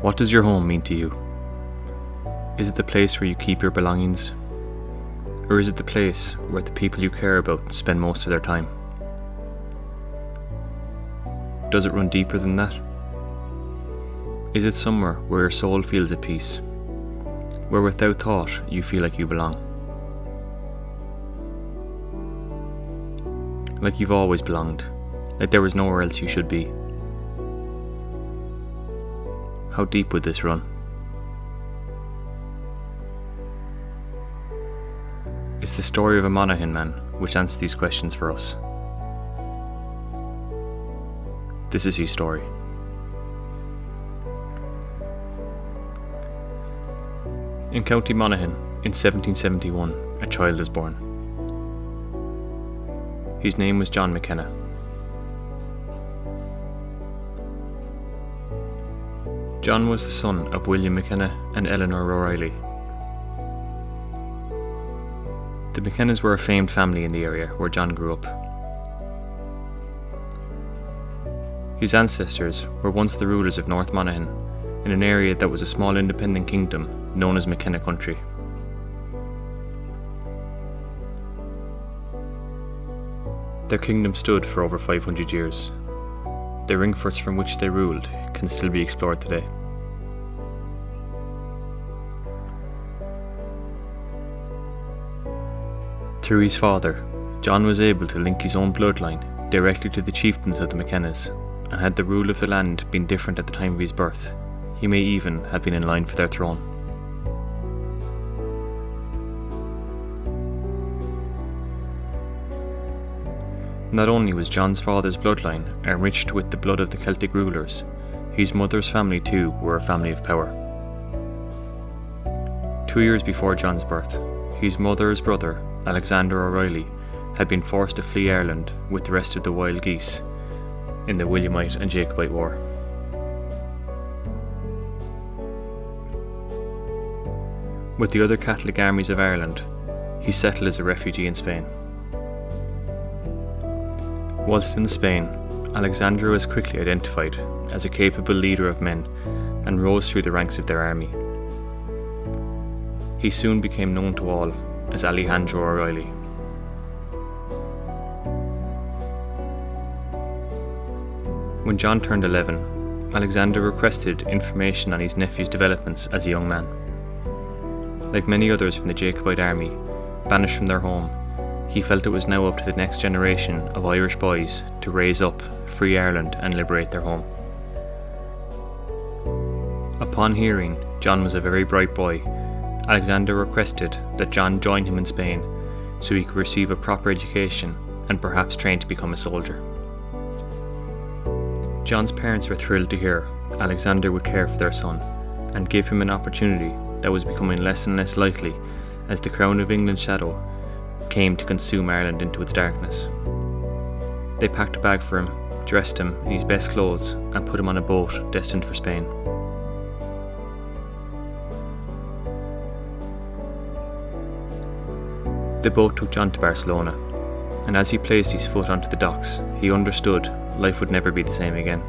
What does your home mean to you? Is it the place where you keep your belongings? Or is it the place where the people you care about spend most of their time? Does it run deeper than that? Is it somewhere where your soul feels at peace? Where without thought you feel like you belong? Like you've always belonged, like there was nowhere else you should be. How deep would this run? It's the story of a Monaghan man which answers these questions for us. This is his story. In County Monaghan, in 1771, a child was born. His name was John McKenna. John was the son of William McKenna and Eleanor O'Reilly. The McKennas were a famed family in the area where John grew up. His ancestors were once the rulers of North Monaghan, in an area that was a small independent kingdom known as McKenna Country. Their kingdom stood for over 500 years. The ringforts from which they ruled can still be explored today. Through his father, John was able to link his own bloodline directly to the chieftains of the McKennas, and had the rule of the land been different at the time of his birth, he may even have been in line for their throne. Not only was John's father's bloodline enriched with the blood of the Celtic rulers, his mother's family too were a family of power. 2 years before John's birth, his mother's brother, Alexander O'Reilly, had been forced to flee Ireland with the rest of the wild geese in the Williamite and Jacobite War. With the other Catholic armies of Ireland, he settled as a refugee in Spain. Whilst in Spain, Alexander was quickly identified as a capable leader of men and rose through the ranks of their army. He soon became known to all as Alejandro O'Reilly. When John turned 11, Alexander requested information on his nephew's developments as a young man. Like many others from the Jacobite army, banished from their home, he felt it was now up to the next generation of Irish boys to raise up, free Ireland and liberate their home. Upon hearing John was a very bright boy, Alexander requested that John join him in Spain so he could receive a proper education and perhaps train to become a soldier. John's parents were thrilled to hear Alexander would care for their son and give him an opportunity that was becoming less and less likely as the Crown of England's shadow came to consume Ireland into its darkness. They packed a bag for him, dressed him in his best clothes and put him on a boat destined for Spain. The boat took John to Barcelona, and as he placed his foot onto the docks, he understood life would never be the same again.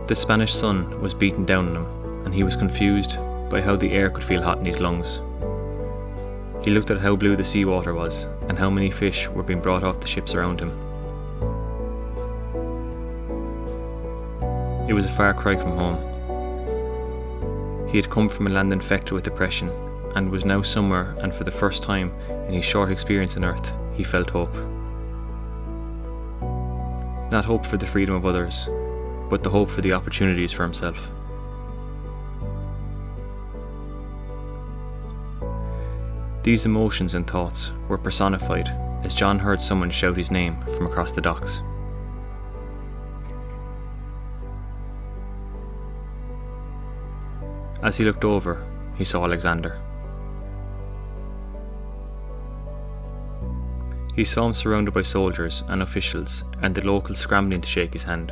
The Spanish sun was beating down on him, and he was confused by how the air could feel hot in his lungs. He looked at how blue the seawater was, and how many fish were being brought off the ships around him. It was a far cry from home. He had come from a land infected with depression, and was now somewhere, and for the first time in his short experience on earth, he felt hope. Not hope for the freedom of others, but the hope for the opportunities for himself. These emotions and thoughts were personified as John heard someone shout his name from across the docks. As he looked over, he saw Alexander. He saw him surrounded by soldiers and officials, and the locals scrambling to shake his hand.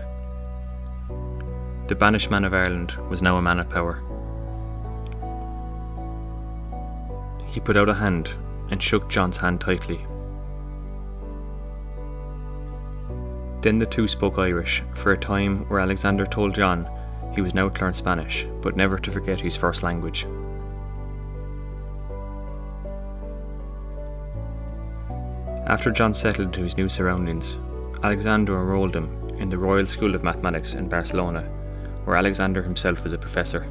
The banished man of Ireland was now a man of power. He put out a hand and shook John's hand tightly. Then the two spoke Irish for a time where Alexander told John he was now to learn Spanish, but never to forget his first language. After John settled into his new surroundings, Alexander enrolled him in the Royal School of Mathematics in Barcelona, where Alexander himself was a professor.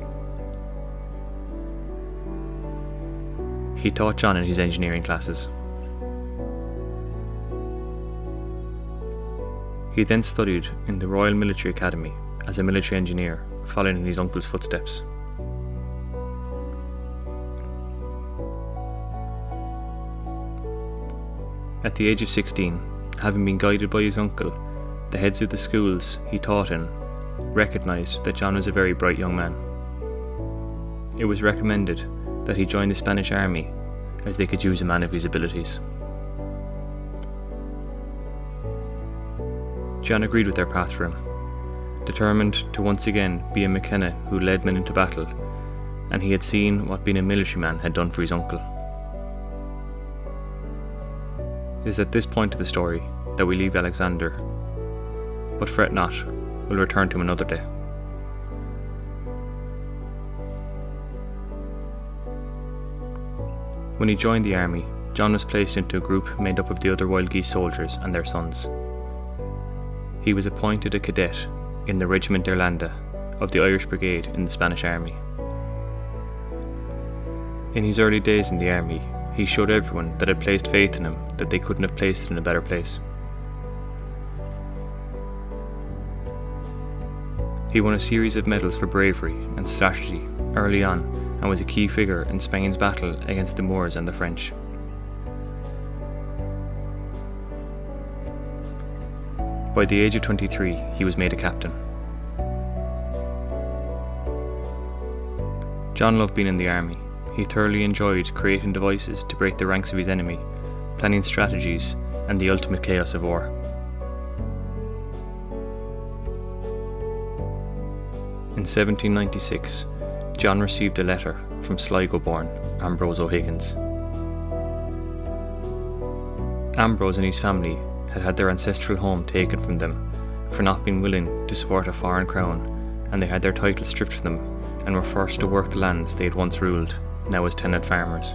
He taught John in his engineering classes. He then studied in the Royal Military Academy as a military engineer, following in his uncle's footsteps. At the age of 16, having been guided by his uncle, the heads of the schools he taught in recognised that John was a very bright young man. It was recommended that he join the Spanish army, as they could use a man of his abilities. John agreed with their path for him, determined to once again be a McKenna who led men into battle, and he had seen what being a military man had done for his uncle. It is at this point of the story that we leave Alexander, but fret not, we'll return to him another day. When he joined the army, John was placed into a group made up of the other Wild Geese soldiers and their sons. He was appointed a cadet in the Regiment Irlanda of the Irish Brigade in the Spanish Army. In his early days in the army, he showed everyone that had placed faith in him that they couldn't have placed it in a better place. He won a series of medals for bravery and strategy early on and was a key figure in Spain's battle against the Moors and the French. By the age of 23, he was made a captain. John loved being in the army. He thoroughly enjoyed creating devices to break the ranks of his enemy, planning strategies, and the ultimate chaos of war. In 1796, John received a letter from Sligo-born Ambrose O'Higgins. Ambrose and his family had had their ancestral home taken from them for not being willing to support a foreign crown, and they had their titles stripped from them and were forced to work the lands they had once ruled, now as tenant farmers.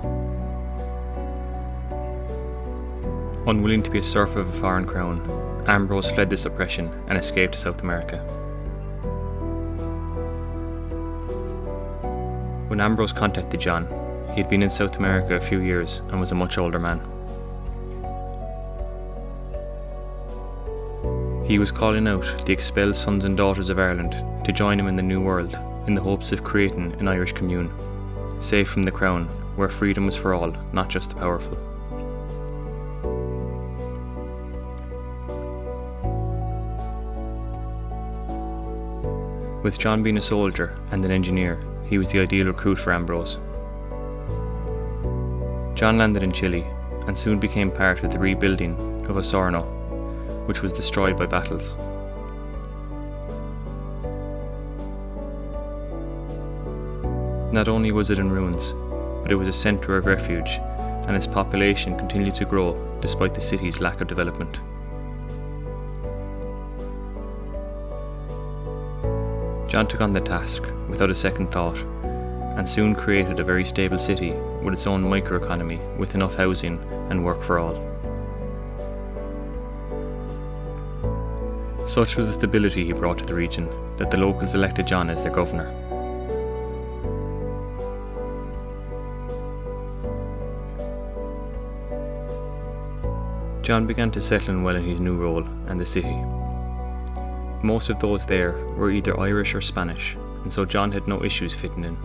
Unwilling to be a serf of a foreign crown, Ambrose fled this oppression and escaped to South America. When Ambrose contacted John, he had been in South America a few years and was a much older man. He was calling out the expelled sons and daughters of Ireland to join him in the New World in the hopes of creating an Irish commune, safe from the crown, where freedom was for all, not just the powerful. With John being a soldier and an engineer, he was the ideal recruit for Ambrose. John landed in Chile and soon became part of the rebuilding of Osorno, which was destroyed by battles. Not only was it in ruins, but it was a centre of refuge, and its population continued to grow despite the city's lack of development. John took on the task without a second thought, and soon created a very stable city with its own microeconomy, with enough housing and work for all. Such was the stability he brought to the region that the locals elected John as their governor. John began to settle in well in his new role and the city. Most of those there were either Irish or Spanish, and so John had no issues fitting in.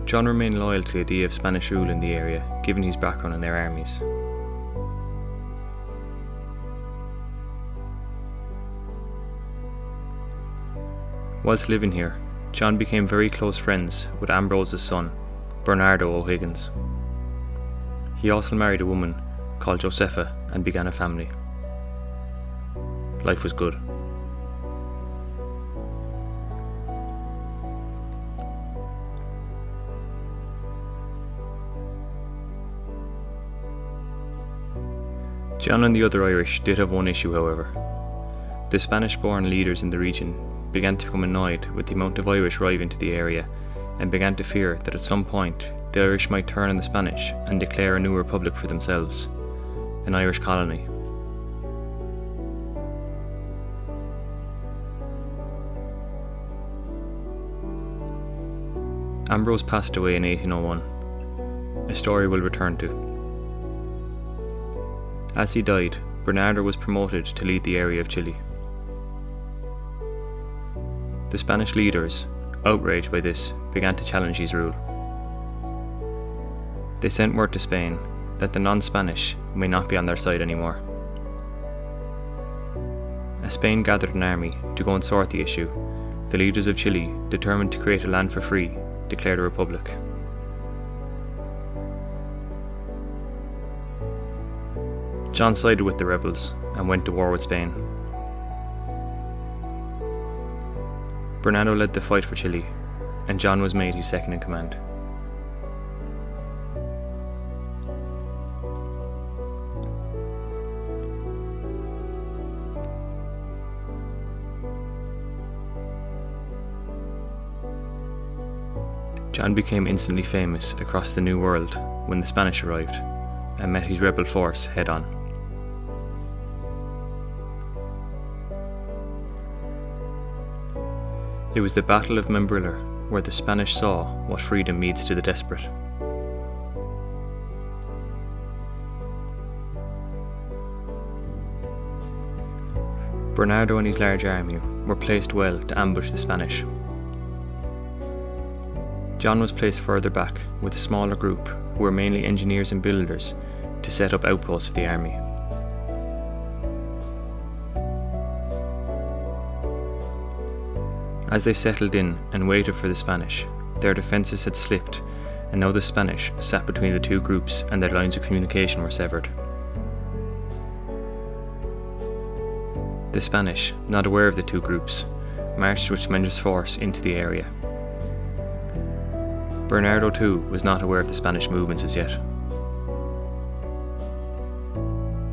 John remained loyal to the idea of Spanish rule in the area, given his background in their armies. Whilst living here, John became very close friends with Ambrose's son, Bernardo O'Higgins. He also married a woman called Josepha and began a family. Life was good. John and the other Irish did have one issue, however. The Spanish-born leaders in the region began to become annoyed with the amount of Irish arriving to the area and began to fear that at some point the Irish might turn on the Spanish and declare a new republic for themselves, an Irish colony. Ambrose passed away in 1801, a story we'll return to. As he died, Bernardo was promoted to lead the area of Chile. The Spanish leaders, outraged by this, began to challenge his rule. They sent word to Spain that the non-Spanish may not be on their side anymore. As Spain gathered an army to go and sort the issue, the leaders of Chile, determined to create a land for free, declared a republic. John sided with the rebels and went to war with Spain. Bernardo led the fight for Chile, and John was made his second in command. John became instantly famous across the New World when the Spanish arrived and met his rebel force head on. It was the Battle of Membrilla where the Spanish saw what freedom means to the desperate. Bernardo and his large army were placed well to ambush the Spanish. John was placed further back with a smaller group who were mainly engineers and builders to set up outposts for the army. As they settled in and waited for the Spanish, their defences had slipped, and now the Spanish sat between the two groups and their lines of communication were severed. The Spanish, not aware of the two groups, marched with tremendous force into the area. Bernardo too was not aware of the Spanish movements as yet.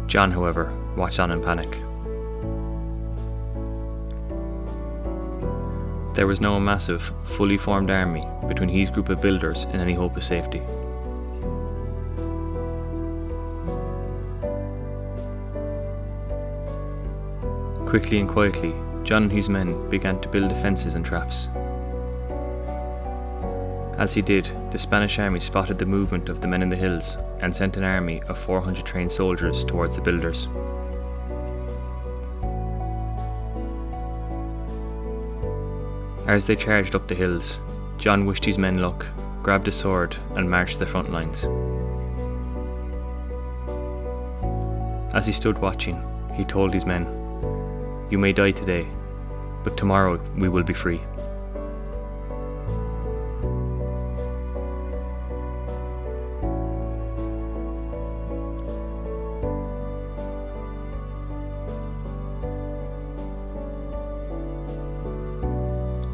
John, however, watched on in panic. There was now a massive, fully formed army between his group of builders and any hope of safety. Quickly and quietly, John and his men began to build defences and traps. As he did, the Spanish army spotted the movement of the men in the hills and sent an army of 400 trained soldiers towards the builders. As they charged up the hills, John wished his men luck, grabbed his sword and marched to the front lines. As he stood watching, he told his men, "You may die today, but tomorrow we will be free."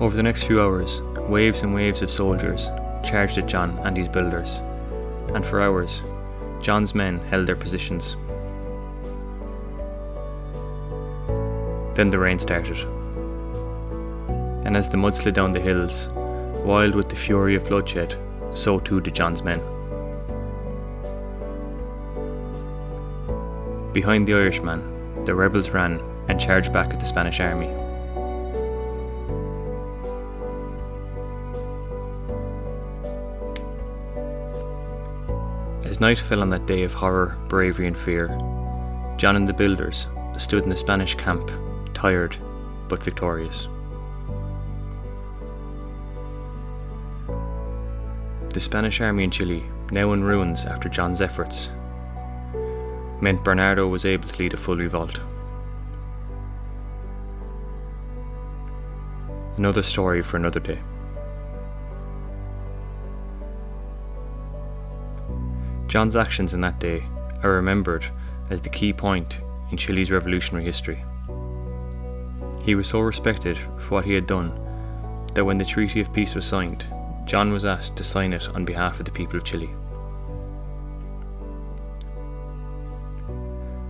Over the next few hours, waves and waves of soldiers charged at John and his builders, and for hours, John's men held their positions. Then the rain started, and as the mud slid down the hills, wild with the fury of bloodshed, so too did John's men. Behind the Irishman, the rebels ran and charged back at the Spanish army. As night fell on that day of horror, bravery and fear, John and the builders stood in the Spanish camp, tired but victorious. The Spanish army in Chile, now in ruins after John's efforts, meant Bernardo was able to lead a full revolt. Another story for another day. John's actions in that day are remembered as the key point in Chile's revolutionary history. He was so respected for what he had done that when the Treaty of Peace was signed, John was asked to sign it on behalf of the people of Chile.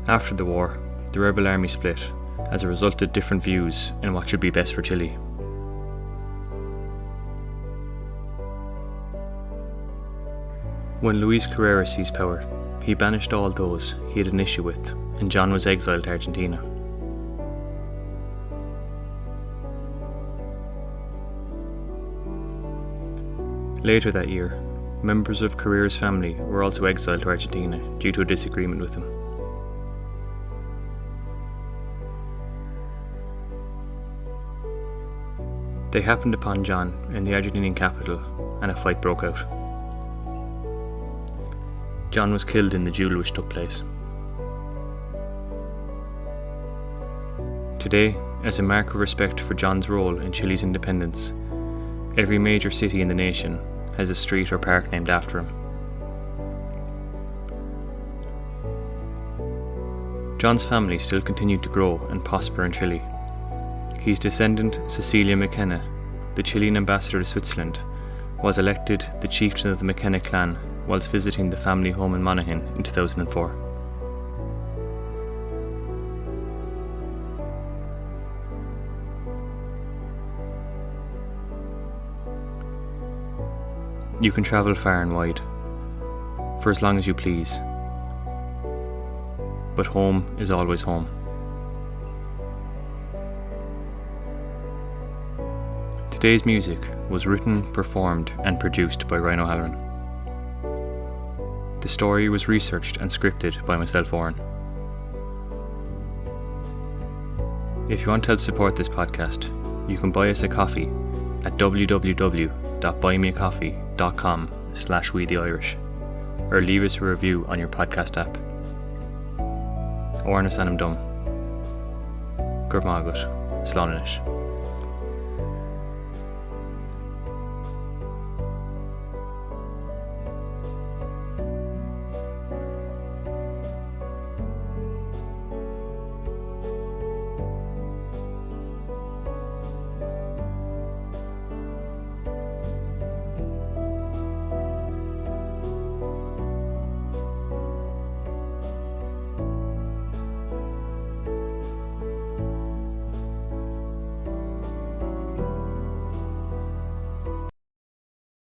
After the war, the rebel army split as a result of different views in what should be best for Chile. When Luis Carrera seized power, he banished all those he had an issue with, and John was exiled to Argentina. Later that year, members of Carrera's family were also exiled to Argentina due to a disagreement with him. They happened upon John in the Argentinian capital, and a fight broke out. John was killed in the duel which took place. Today, as a mark of respect for John's role in Chile's independence, every major city in the nation has a street or park named after him. John's family still continued to grow and prosper in Chile. His descendant, Cecilia McKenna, the Chilean ambassador to Switzerland, was elected the chieftain of the McKenna clan whilst visiting the family home in Monaghan in 2004. You can travel far and wide, for as long as you please, but home is always home. Today's music was written, performed and produced by Ryan O'Halloran. The story was researched and scripted by myself, Oren. If you want to help support this podcast, you can buy us a coffee at www.buymeacoffee.com/WeTheIrish, or leave us a review on your podcast app. Oren Asanam Dum. Gurmagut. Slánanish.